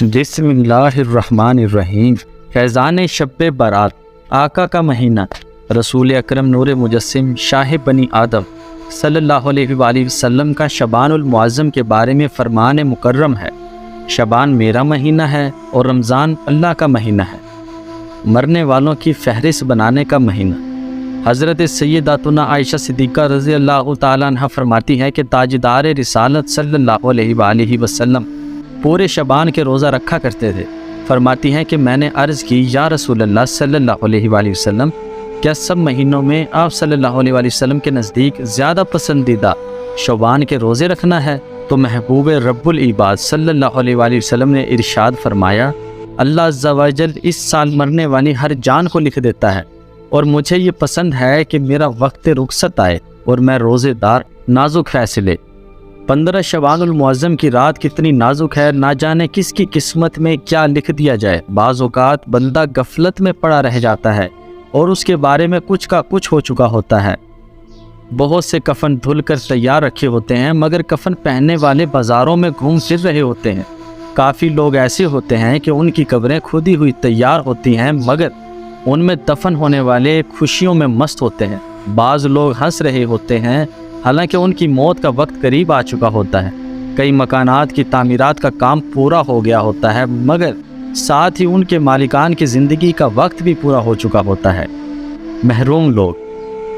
بسم اللہ الرحمن الرحیم۔ فیضان شب برات، آقا کا مہینہ، رسول اکرم نور مجسم شاہ بنی آدم صلی اللہ علیہ وآلہ وسلم کا شعبان المعظم کے بارے میں فرمان مکرم ہے۔ شعبان میرا مہینہ ہے اور رمضان اللہ کا مہینہ ہے، مرنے والوں کی فہرست بنانے کا مہینہ۔ حضرت سیداتنا عائشہ صدیقہ رضی اللہ تعالیٰ عنہ فرماتی ہے کہ تاجدار رسالت صلی اللہ علیہ وآلہ وسلم پورے شعبان کے روزہ رکھا کرتے تھے۔ فرماتی ہیں کہ میں نے عرض کی، یا رسول اللہ صلی اللہ علیہ وآلہ وسلم، کیا سب مہینوں میں آپ صلی اللہ علیہ وآلہ وسلم کے نزدیک زیادہ پسندیدہ شعبان کے روزے رکھنا ہے؟ تو محبوب رب العباد صلی اللہ علیہ وآلہ وسلم نے ارشاد فرمایا، اللہ عز و جل اس سال مرنے والی ہر جان کو لکھ دیتا ہے، اور مجھے یہ پسند ہے کہ میرا وقت رخصت آئے اور میں روزے دار نازک فیصلے۔ 15 شعبان المعظم کی رات کتنی نازک ہے، نہ جانے کس کی قسمت میں کیا لکھ دیا جائے۔ بعض اوقات بندہ غفلت میں پڑا رہ جاتا ہے اور اس کے بارے میں کچھ کا کچھ ہو چکا ہوتا ہے۔ بہت سے کفن دھل کر تیار رکھے ہوتے ہیں، مگر کفن پہننے والے بازاروں میں گھوم پھر رہے ہوتے ہیں۔ کافی لوگ ایسے ہوتے ہیں کہ ان کی قبریں کھودی ہوئی تیار ہوتی ہیں، مگر ان میں دفن ہونے والے خوشیوں میں مست ہوتے ہیں۔ بعض لوگ ہنس رہے ہوتے ہیں، حالانکہ ان کی موت کا وقت قریب آ چکا ہوتا ہے۔ کئی مکانات کی تعمیرات کا کام پورا ہو گیا ہوتا ہے، مگر ساتھ ہی ان کے مالکان کی زندگی کا وقت بھی پورا ہو چکا ہوتا ہے۔ محروم لوگ،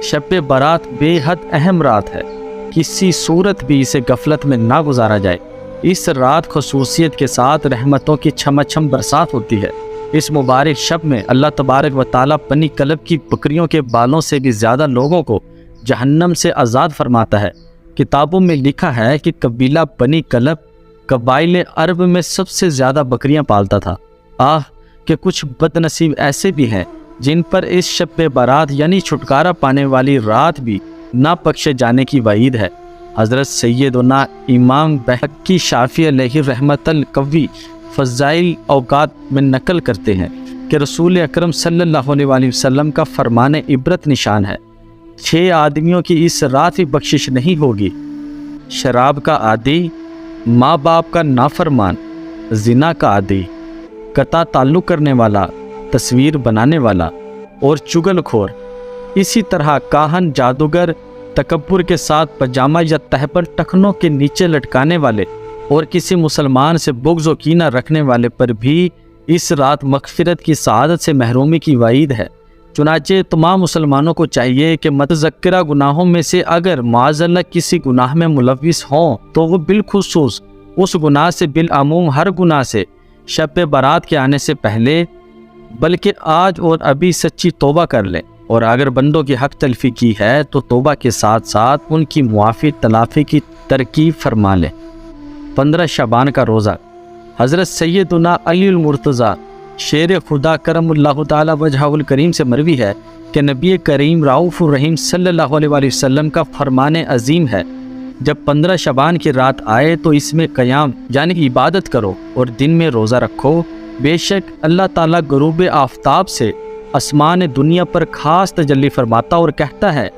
شب برات بے حد اہم رات ہے، کسی صورت بھی اسے غفلت میں نہ گزارا جائے۔ اس رات خصوصیت کے ساتھ رحمتوں کی چھم برسات ہوتی ہے۔ اس مبارک شب میں اللہ تبارک و تعالیٰ بنی کلب کی بکریوں کے بالوں سے بھی زیادہ لوگوں کو جہنم سے آزاد فرماتا ہے۔ کتابوں میں لکھا ہے کہ قبیلہ بنی کلب قبائل عرب میں سب سے زیادہ بکریاں پالتا تھا۔ کہ کچھ بد نصیب ایسے بھی ہیں جن پر اس شب برات یعنی چھٹکارا پانے والی رات بھی نہ بخشے جانے کی وعید ہے۔ حضرت سیدنا امام بہقی شافعی علیہ رحمت القوی فضائل اوقات میں نقل کرتے ہیں کہ رسول اکرم صلی اللہ علیہ وآلہ وسلم کا فرمان عبرت نشان ہے، 6 آدمیوں کی اس رات بھی بخشش نہیں ہوگی: شراب کا عادی، ماں باپ کا نافرمان، زنا کا عادی، قطع تعلق کرنے والا، تصویر بنانے والا اور چگل خور۔ اسی طرح کاہن، جادوگر، تکبر کے ساتھ پجامہ یا تہبند ٹخنوں کے نیچے لٹکانے والے اور کسی مسلمان سے بغض و کینہ رکھنے والے پر بھی اس رات مغفرت کی سعادت سے محرومی کی وعید ہے۔ چنانچہ تمام مسلمانوں کو چاہیے کہ متذکرہ گناہوں میں سے اگر معاذ اللہ کسی گناہ میں ملوث ہوں تو وہ بالخصوص اس گناہ سے، بالعموم ہر گناہ سے شب برات کے آنے سے پہلے بلکہ آج اور ابھی سچی توبہ کر لیں، اور اگر بندوں کی حق تلفی کی ہے تو توبہ کے ساتھ ساتھ ان کی معافی تلافی کی ترکیب فرما لیں۔ 15 شعبان کا روزہ۔ حضرت سیدنا علی المرتضیٰ شیر خدا کرم اللہ تعالیٰ وجہہ الکریم سے مروی ہے کہ نبی کریم رؤوف الرحیم صلی اللہ علیہ وآلہ وسلم کا فرمان عظیم ہے، جب 15 شعبان کی رات آئے تو اس میں قیام یعنی عبادت کرو اور دن میں روزہ رکھو۔ بے شک اللہ تعالیٰ غروب آفتاب سے آسمان دنیا پر خاص تجلی فرماتا اور کہتا ہے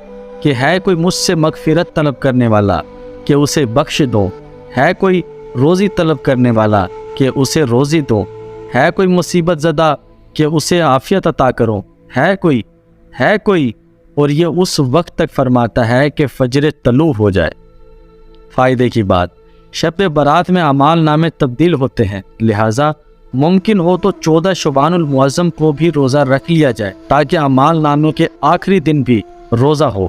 کہ ہے کوئی مجھ سے مغفرت طلب کرنے والا کہ اسے بخش دو، ہے کوئی روزی طلب کرنے والا کہ اسے روزی دو، ہے کوئی مصیبت زدہ کہ اسے عافیت عطا کرو، ہے کوئی، اور یہ اس وقت تک فرماتا ہے کہ فجر طلوع ہو جائے۔ فائدے کی بات، شب برات میں اعمال نامے تبدیل ہوتے ہیں، لہٰذا ممکن ہو تو 14 شعبان المعظم کو بھی روزہ رکھ لیا جائے تاکہ اعمال ناموں کے آخری دن بھی روزہ ہو۔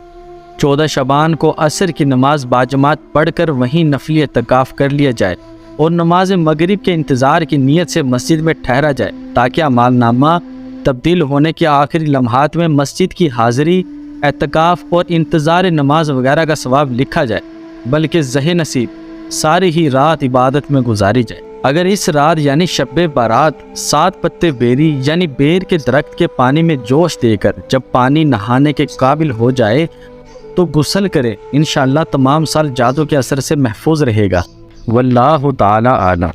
14 شعبان کو عصر کی نماز باجماعت پڑھ کر وہیں نفلی اعتکاف کر لیا جائے اور نماز مغرب کے انتظار کی نیت سے مسجد میں ٹھہرا جائے تاکہ اعمال نامہ تبدیل ہونے کے آخری لمحات میں مسجد کی حاضری، اعتکاف اور انتظار نماز وغیرہ کا ثواب لکھا جائے، بلکہ زہ نصیب ساری ہی رات عبادت میں گزاری جائے۔ اگر اس رات یعنی شب برات 7 پتے بیری یعنی بیر کے درخت کے پانی میں جوش دے کر جب پانی نہانے کے قابل ہو جائے تو غسل کرے، انشاءاللہ تمام سال جادو کے اثر سے محفوظ رہے گا۔ واللہ تعالی اعلم۔